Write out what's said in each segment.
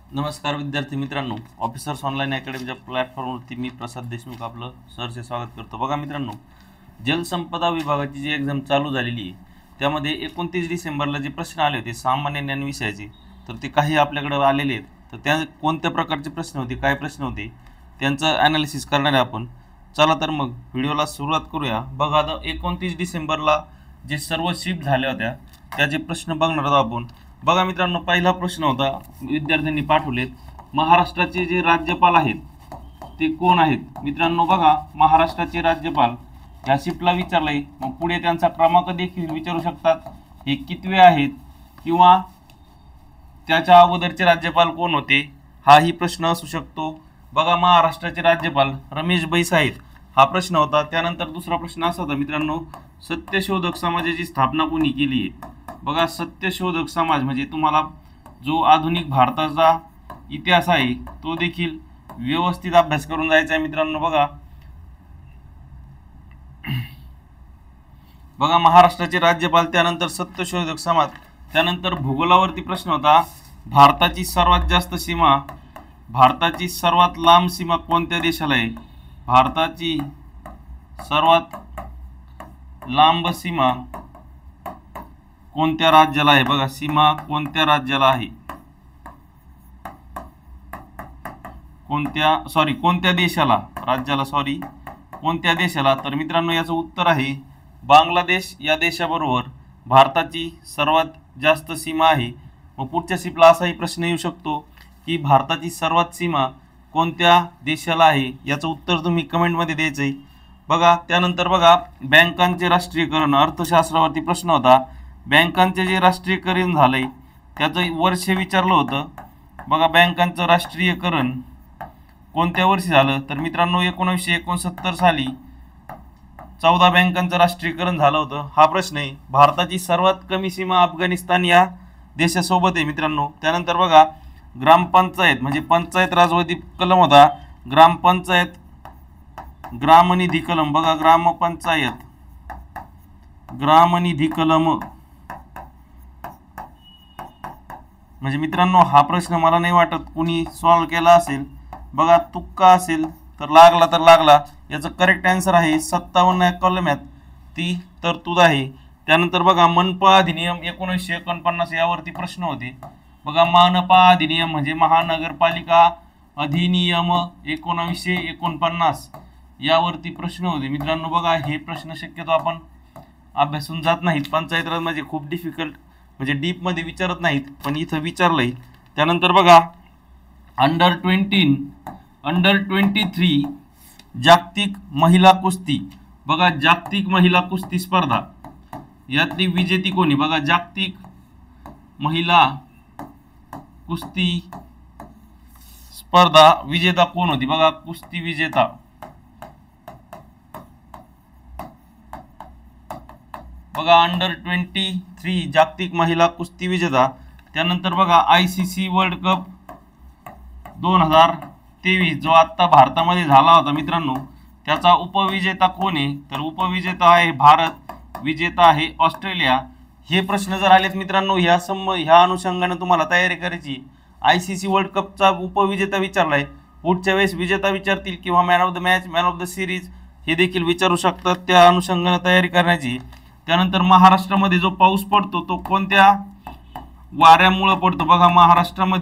नमस्कार विद्यार्थी मित्रांनो, ऑफिसर्स ऑनलाईन अकॅडमीच्या प्लॅटफॉर्मवरती मी प्रसाद देशमुख आपलं सरचे स्वागत करतो। बघा मित्रांनो, जलसंपदा विभागाची जी एक्झाम चालू झालेली आहे त्यामध्ये 29 डिसेंबरला जे प्रश्न आले होते सामान्य ज्ञान विषयाचे, तर ते काही आपल्याकडे आलेले आहेत। तर त्या कोणत्या प्रकारचे प्रश्न होते, काय प्रश्न होते, त्यांचं ॲनालिसिस करणार आहे आपण। चला तर मग व्हिडिओला सुरुवात करूया। बघा, आता 29 डिसेंबरला जे सर्व शिफ्ट झाल्या होत्या त्याचे प्रश्न बघणार आहोत आपण। बघा मित्रांनो, पहिला प्रश्न होता, विद्यार्थ्यांनी पाठवलेत, महाराष्ट्राचे जे राज्यपाल आहेत ते कोण आहेत। मित्रांनो बघा, महाराष्ट्राचे राज्यपाल या शिफ्टला विचारलंय, मग पुढे त्यांचा क्रमांक देखील विचारू शकतात, हे कितवे आहेत किंवा त्याच्या अगोदरचे राज्यपाल कोण होते, हाही प्रश्न असू शकतो। बघा, महाराष्ट्राचे राज्यपाल रमेश बैस आहेत, हा प्रश्न होता। त्यानंतर दुसरा प्रश्न असा होता मित्रांनो, सत्यशोधक समाजाची स्थापना कोणी केली आहे। बघा, सत्यशोधक समाज म्हणजे तुम्हाला जो आधुनिक भारताचा इतिहास आहे तो देखील व्यवस्थित अभ्यास करून जायचा आहे मित्रांनो। बघा, महाराष्ट्राचे राज्यपाल, त्यानंतर सत्यशोधक समाज, त्यानंतर भूगोलावरती प्रश्न होता, भारताची सर्वात लांब सीमा कोणत्या देशाला आहे। भारताची सर्वात लांब सीमा कोणत्या राज्याला आहे। बघा, सीमा कोणत्या राज्याला आहे, कोणत्या देशाला, राज्याला कोणत्या देशाला। तर मित्रांनो, याचं उत्तर आहे बांगलादेश या देशाबरोबर भारताची सर्वात जास्त सीमा आहे। मग पुढच्या शिफ्टला असाही प्रश्न येऊ शकतो की भारताची सर्वात सीमा कोणत्या देशाला आहे, याचं उत्तर तुम्ही कमेंटमध्ये द्यायचं आहे। बघा, त्यानंतर बघा, बँकांचे राष्ट्रीयकरण, अर्थशास्त्रावरती प्रश्न होता, बँकांचे जे राष्ट्रीयकरण झालंय त्याचं वर्ष विचारलं होतं। बघा, बँकांचं राष्ट्रीयकरण कोणत्या वर्षी झालं, तर मित्रांनो 1969 साली 14 बँकांचं राष्ट्रीयकरण झालं होतं, हा प्रश्न आहे। भारताची सर्वात कमी सीमा अफगाणिस्तान या देशासोबत आहे मित्रांनो। त्यानंतर बघा, ग्रामपंचायत म्हणजे पंचायत राजवती कलम होता, ग्रामनिधी कलम। बघा, ग्रामनिधी कलम म्हणजे मित्रांनो हा प्रश्न मला नाही वाटत कुणी सॉल्व केला असेल। बघा, तुक्का असेल तर लागला, याचं करेक्ट आन्सर आहे 57 कलमात ती तरतूद आहे। त्यानंतर बघा, मनपा अधिनियम 1949 यावरती प्रश्न होते। बघा, मनपा अधिनियम म्हणजे महानगरपालिका अधिनियम 1949 यावरती प्रश्न होते मित्रांनो। बघा, हे प्रश्न शक्यतो आपण अभ्यासून जात नाहीत, पंचायत राज म्हणजे खूप डिफिकल्ट म्हणजे डीप मध्ये विचारत नाहीत, पण इथं विचारलंय। त्यानंतर बघा, अंडर 23 जागतिक महिला कुस्ती। बघा, जागतिक महिला कुस्ती स्पर्धा यातली विजेती कोणी। बघा, जागतिक महिला कुस्ती स्पर्धा विजेता कोण होती। बघा, कुस्ती विजेता, बघा, अंडर 23 जागतिक महिला कुस्ती विजेता। त्यानंतर बघा, ICC वर्ल्ड कप 2023 जो आता भारतामध्ये झाला होता मित्रांनो, त्याचा उपविजेता कोण आहे, तर उपविजेता आहे भारत, विजेता आहे ऑस्ट्रेलिया। हे प्रश्न जर आलेत मित्रांनो, ह्या अनुषंगाने तुम्हाला तयारी करायची। ICC वर्ल्ड कपचा उपविजेता विचारलाय, पुढच्या वेळेस विजेता विचारतील किंवा man of the match, man of the series हे देखील विचारू शकतात, त्या अनुषंगाने तयारी करण्याची। त्यानंतर महाराष्ट्रामध्ये जो पाऊस पडतो तो कोणत्या वाऱ्यामुळे पडतो। बघा, महाराष्ट्रात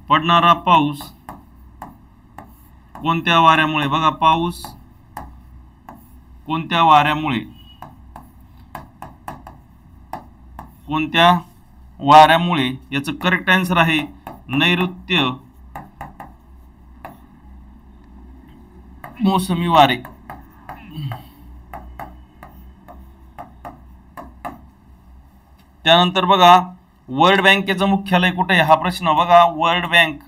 पडणारा पाऊस कोणत्या वाऱ्यामुळे। बघा, पाऊस कोणत्या वाऱ्यामुळे, याचं करेक्ट आन्सर आहे नैऋत्य मोसमी वारे। त्यानंतर बघा, वर्ल्ड बँकेचं मुख्यालय कुठे आहे, हा प्रश्न। बघा, वर्ल्ड बँक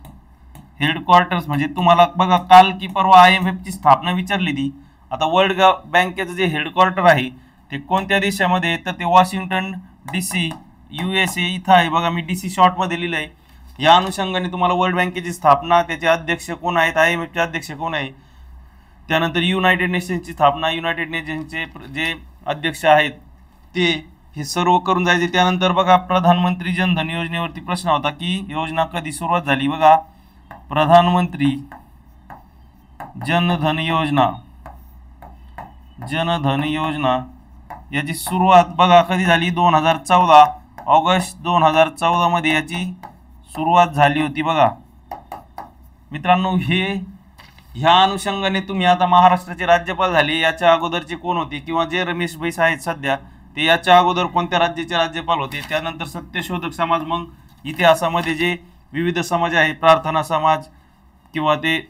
हेडक्वार्टर्स म्हणजे तुम्हाला बघा काल की परवा IMF ची स्थापना विचारली ती। आता वर्ल्ड बँकेचं जे हेडक्वार्टर आहे ते कोणत्या देशामध्ये, तर ते वॉशिंग्टन DC USA इथं आहे। बघा, मी DC शॉर्ट मध्ये लिहिलंय। या अनुषंगाने तुम्हाला वर्ल्ड बँकेची स्थापना, त्याचे अध्यक्ष कोण आहेत, IMF चे अध्यक्ष कोण आहे, त्यानंतर युनायटेड नेशन्सची स्थापना, युनायटेड नेशन्सचे जे अध्यक्ष आहेत ते, हे सर्व करून जायचे। त्यानंतर बघा प्रधानमंत्री जनधन योजनेवरती प्रश्न होता की योजना कधी सुरुवात झाली। बघा प्रधानमंत्री जनधन योजना याची सुरुवात बघा कधी झाली 2014 ऑगस्ट 2014 मध्ये याची सुरुवात झाली होती। बघा मित्रांनो ह्या अनुषंगाने तुम्ही आता महाराष्ट्राचे राज्यपाल झाले याच्या अगोदरचे कोण होते किंवा जे रमेश बैस आहेत सध्या ते याच्या अगोदर कोणत्या राज्याचे राज्यपाल होते, त्यानंतर सत्यशोधक समाज, मग इतिहासामध्ये जे विविध समाज आहे प्रार्थना समाज किंवा ते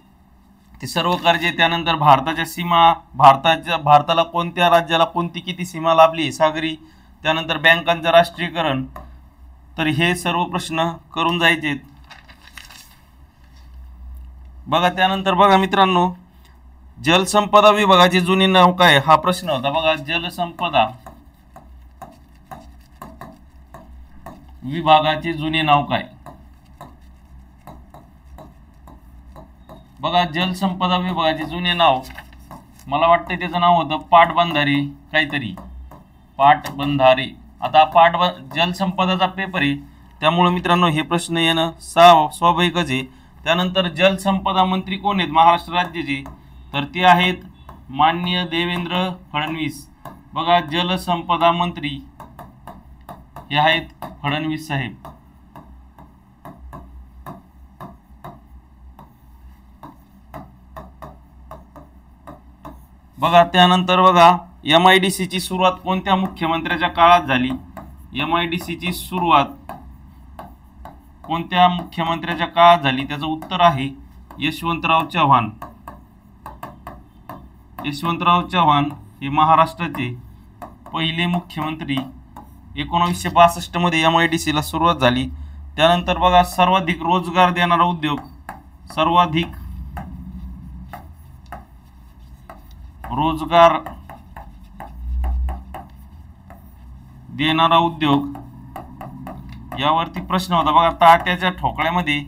सर्व कार्य, त्यानंतर भारताच्या सीमा, भारताला कोणत्या राज्याला कोणती किती सीमा लाभली सागरी, त्यानंतर बँकांचं राष्ट्रीयकरण, तर हे सर्व प्रश्न करून जायचे। बघा त्यानंतर बघा मित्रांनो जलसंपदा विभागाचे जुने नाव काय हा प्रश्न होता। बघा जलसंपदा विभागाचे जुने नाव काय। बघा जलसंपदा विभागाचे जुने नाव मला वाटतं त्याचं नाव होतं पाटबंधारे काहीतरी, पाटबंधारे। आता जलसंपदाचा पेपर आहे त्यामुळे मित्रांनो हे प्रश्न येणं स्वाभाविकच आहे। त्यानंतर जलसंपदा मंत्री कोण आहेत महाराष्ट्र राज्याचे, तर ते आहेत माननीय देवेंद्र फडणवीस। बघा जलसंपदा मंत्री हे आहेत फडणवीस साहेब। बघा त्यानंतर बघा MIDC ची सुरुवात कोणत्या मुख्यमंत्र्याच्या काळात झाली। MIDC ची सुरुवात कोणत्या मुख्यमंत्र्याच्या काळात झाली, त्याचं उत्तर आहे यशवंतराव चव्हाण। यशवंतराव चव्हाण हे महाराष्ट्राचे पहिले मुख्यमंत्री। 1962 मध्ये MIDC ला सुरुवात झाली। त्यानंतर बघा सर्वाधिक रोजगार देणारा उद्योग, सर्वाधिक रोजगार देणारा उद्योग यावरती प्रश्न होता। बघा ताट्याच्या ठोकळ्यामध्ये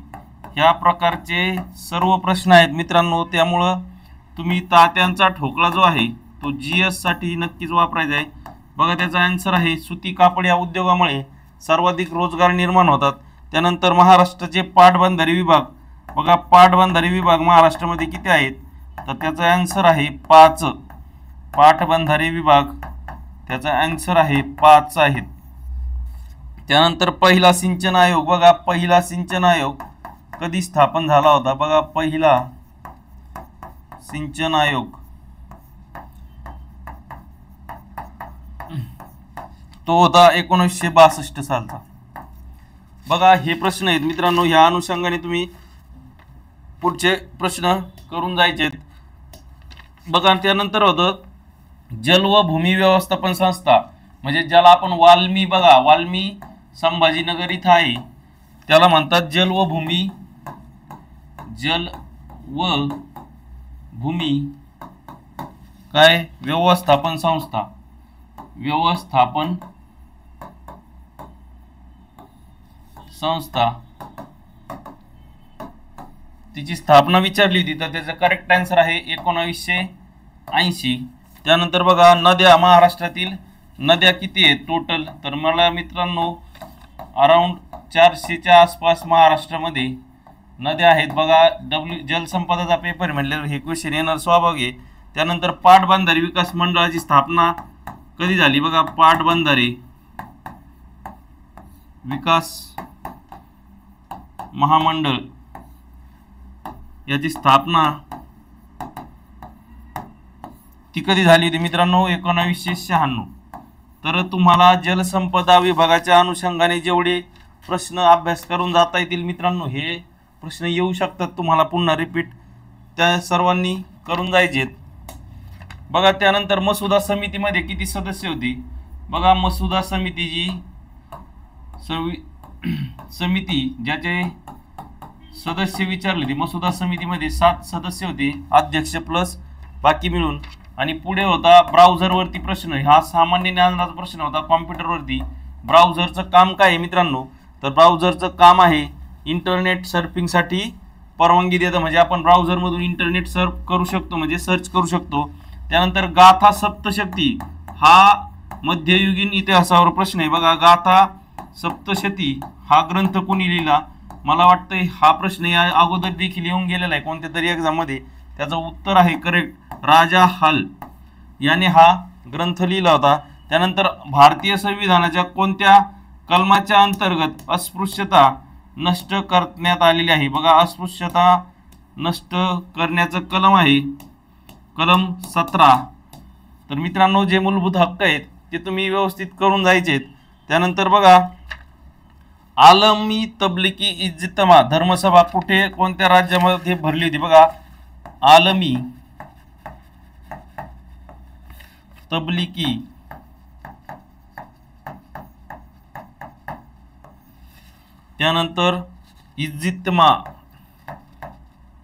ह्या प्रकारचे सर्व प्रश्न आहेत मित्रांनो, त्यामुळं तुम्ही तात्यांचा ठोकळा जो आहे तो GS साठी नक्कीच वापरायचा आहे। बघा त्याचा आन्सर आहे सुती कापड या उद्योगामुळे सर्वाधिक रोजगार निर्माण होतात। त्यानंतर महाराष्ट्राचे पाटबंधारे विभाग, बघा पाटबंधारे विभाग महाराष्ट्रामध्ये किती आहेत, तर त्याचा आन्सर आहे 5। पाटबंधारे विभाग त्याचा आन्सर आहे 5 आहेत। त्यानंतर पहिला सिंचन आयोग, बघा पहिला सिंचन आयोग कधी स्थापन झाला होता। बघा पहिला सिंचन आयोग तो होता 1962 सालचा। बघा हे प्रश्न आहेत मित्रांनो, ह्या अनुषंगाने तुम्ही पुढचे प्रश्न करून जायचे। बघा त्यानंतर होतं जल व भूमी व्यवस्थापन संस्था, म्हणजे ज्याला आपण वाल्मी, बघा वाल्मी संभाजीनगर इथं आहे त्याला म्हणतात जल व भूमी काय व्यवस्थापन संस्था। व्यवस्थापन संस्था तिची स्थापना विचारली होती तर त्याचा करेक्ट आन्सर आहे 1980। त्यानंतर बघा नद्या, महाराष्ट्रातील नद्या किती आहेत टोटल, तर मला मित्रांनो अराउंड 400च्या आसपास महाराष्ट्रामध्ये नद्या आहेत। बघा जलसंपदाचा पेपर म्हटल्यावर हे क्वेश्चन येणार स्वाभाविक आहे। त्यानंतर पाटबंधारे विकास मंडळाची स्थापना कधी झाली, बघा पाटबंधारे विकास महामंडळ याची स्थापना ती कधी झाली होती मित्रांनो 1996। तर तुम्हाला जलसंपदा विभागाच्या अनुषंगाने जेवढे प्रश्न अभ्यास करून जाता येतील मित्रांनो, हे प्रश्न येऊ शकतात तुम्हाला पुन्हा रिपीट, त्या सर्वांनी करून जायचे। बघा त्यानंतर मसुदा समितीमध्ये किती सदस्य होती, बघा मसुदा समितीची समिती ज्याचे सदस्य विचारले होते, मसुदा समितीमध्ये 7 सदस्य होते, अध्यक्ष प्लस बाकी मिळून। आणि पुढे होता ब्राउझरवरती प्रश्न, हा सामान्य ज्ञानाचा प्रश्न होता कॉम्प्युटरवरती। ब्राउझरचं काम काय आहे मित्रांनो, तर ब्राउझरचं काम आहे इंटरनेट सर्फिंगसाठी परवानगी देतं, म्हणजे आपण ब्राउझरमधून इंटरनेट सर्फ करू शकतो, म्हणजे सर्च करू शकतो। त्यानंतर गाथा सप्तशती हा मध्ययुगीन इतिहासावर प्रश्न आहे बघा. गाथा सप्तशती हा ग्रंथ कोणी लिहिला? मला वाटतंय हा प्रश्न या अगोदर देखील येऊन गेलेला आहे कोणत्या तरी एक्झाम मध्ये. त्याचं उत्तर आहे करेक्ट, राजा हाल याने हा ग्रंथ लिहिला होता. त्यानंतर भारतीय संविधानाच्या कोणत्या कलमाच्या अंतर्गत अस्पृश्यता नष्ट करण्यात आलेली आहे? बघा, अस्पृश्यता नष्ट करण्याचं कलम आहे कलम 17. तर मित्रांनो, जे मूलभूत हक्क आहेत ते तुम्ही व्यवस्थित करून जायचे. त्यानंतर बघा, आलमी तबलिकी इज्तिमा धर्मसभा कुठे कोणत्या राज्यामध्ये भरली होती? बघा, आलमी तबलिकी त्यानंतर इज्तिमा,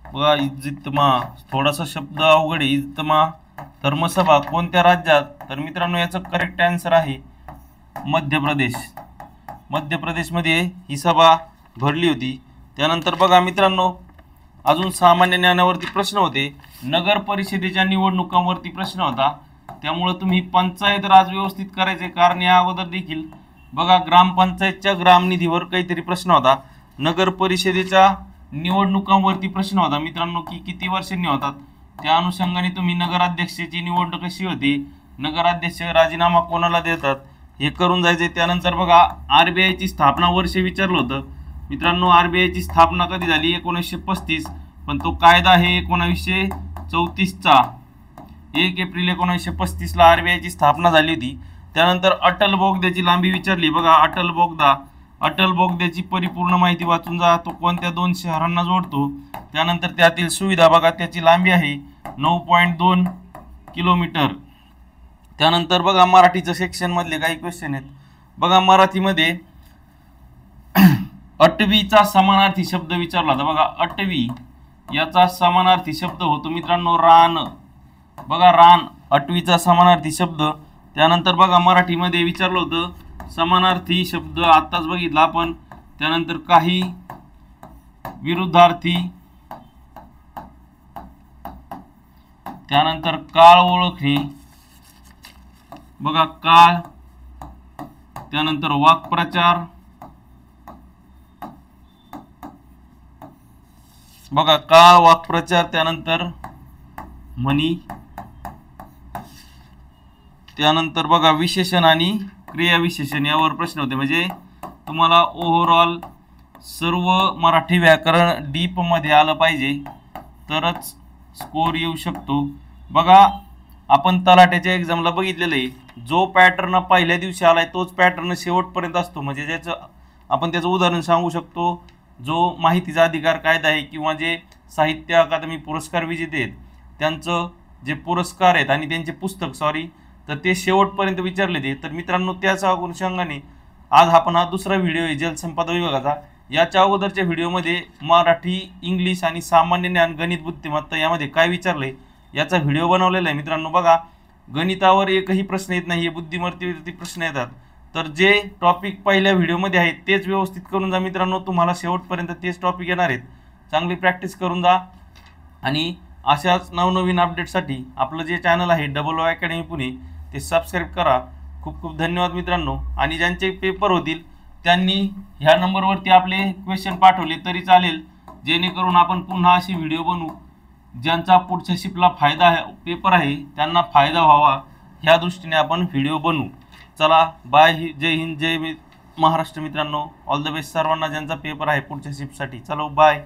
बघा इज्तिमा थोडासा शब्द अवघड आहे. इज्तिमा धर्मसभा कोणत्या राज्यात? तर मित्रांनो, याचं करेक्ट आन्सर आहे मध्य प्रदेश. मध्य प्रदेशमध्ये ही सभा भरली होती. त्यानंतर बघा मित्रांनो, अजून सामान्य ज्ञानावरती प्रश्न होते. नगर परिषदेच्या निवडणुकांवरती प्रश्न होता. त्यामुळे तुम्ही पंचायत राज व्यवस्थित करायचे, कारण या अगोदर देखील बघा ग्रामपंचायतच्या ग्रामनिधीवर काहीतरी प्रश्न होता. नगर परिषदेच्या निवडणुकांवरती प्रश्न होता मित्रांनो की किती वर्षांनी होतात. त्या अनुषंगाने तुम्ही नगराध्यक्षाची निवडणूक कशी होती, नगराध्यक्ष राजीनामा कोणाला देतात हे करून जायचे. त्यानंतर बघा, आरबीआयची स्थापना वर्ष विचारलं होतं मित्रांनो. आरबीआयची स्थापना कधी झाली? 1935. पण तो कायदा आहे 1934चा. 1 एप्रिल 1935 ला आरबीआयची स्थापना झाली होती. त्यानंतर अटल बोगद्याची लांबी विचारली. बघा, अटल बोगद्याची परिपूर्ण माहिती वाचून जा. तो कोणत्या 2 शहरांना जोडतो? त्यानंतर त्यातील सुविधा बघा, त्याची लांबी आहे 9.2 किलोमीटर. त्यानंतर बघा, मराठीचं सेक्शन मधले काही क्वेश्चन आहेत. बघा, मराठीमध्ये अटवीचा समानार्थी शब्द विचारला होता. बघा, अटवी याचा समानार्थी शब्द होतो मित्रांनो रान. बघा, रान अटवीचा समानार्थी शब्द. त्यानंतर बघा, मराठीमध्ये विचारलं होतं समानार्थी शब्द आताच बघितला आपण. त्यानंतर काही विरुद्धार्थी, त्यानंतर काळ ओळखणे, बघा काळ, त्यानंतर वाक्प्रचार, बघा काळ वाक्प्रचार, त्यानंतर म्हणी, त्यानंतर बघा विशेषण आणि क्रियाविशेषण यावर प्रश्न होते. म्हणजे तुम्हाला ओव्हरऑल सर्व मराठी व्याकरण डीप मध्ये आलं पाहिजे तरच स्कोर येऊ शकतो. बघा, आपण तलाठ्याच्या एक्झामला बघितलेलं आहे, जो पॅटर्न पहिल्या दिवशी आलाय तोच पॅटर्न शेवटपर्यंत असतो. म्हणजे ज्याचं आपण त्याचं उदाहरण सांगू शकतो. जो माहितीचा अधिकार कायदा आहे किंवा जे साहित्य अकादमी पुरस्कार विजेते आहेत त्यांचं जे पुरस्कार आहेत आणि त्यांचे पुस्तक तर ते शेवटपर्यंत विचारले ते. तर मित्रांनो, त्याच्या अनुषंगाने आज आपण हा दुसरा व्हिडिओ आहे जलसंपदा विभागाचा. याच्या अगोदरच्या व्हिडिओमध्ये मराठी, इंग्लिश आणि सामान्य ज्ञान, गणित, बुद्धिमत्ता यामध्ये काय विचारलंय याचा व्हिडिओ बनवलेला आहे मित्रांनो. बघा, गणितावर एकही प्रश्न येत नाही, बुद्धिमत्तेवरती प्रश्न येतात. तर जे टॉपिक पहिल्या व्हिडिओमध्ये आहेत तेच व्यवस्थित करून जा मित्रांनो. तुम्हाला शेवटपर्यंत तेच टॉपिक येणार आहेत. चांगली प्रॅक्टिस करून जा. आणि अशाच नवनवीन अपडेटसाठी आपलं जे चॅनल आहे डबल ओ अकॅडमी पुणे ते सबस्क्राईब करा. खूप खूप धन्यवाद मित्रांनो. आणि ज्यांचे पेपर होतील त्यांनी ह्या नंबरवरती आपले क्वेश्चन पाठवले तरी चालेल, जेणेकरून आपण पुन्हा अशी व्हिडिओ बनवू ज्यांचा पुढच्या शिफ्टला फायदा आहे, पेपर आहे त्यांना फायदा व्हावा ह्या दृष्टीने आपण व्हिडिओ बनवू. चला बाय. जय हिंद, जय महाराष्ट्र मित्रांनो. ऑल द बेस्ट सर्वांना ज्यांचा पेपर आहे पुढच्या शिफ्टसाठी. चलो बाय.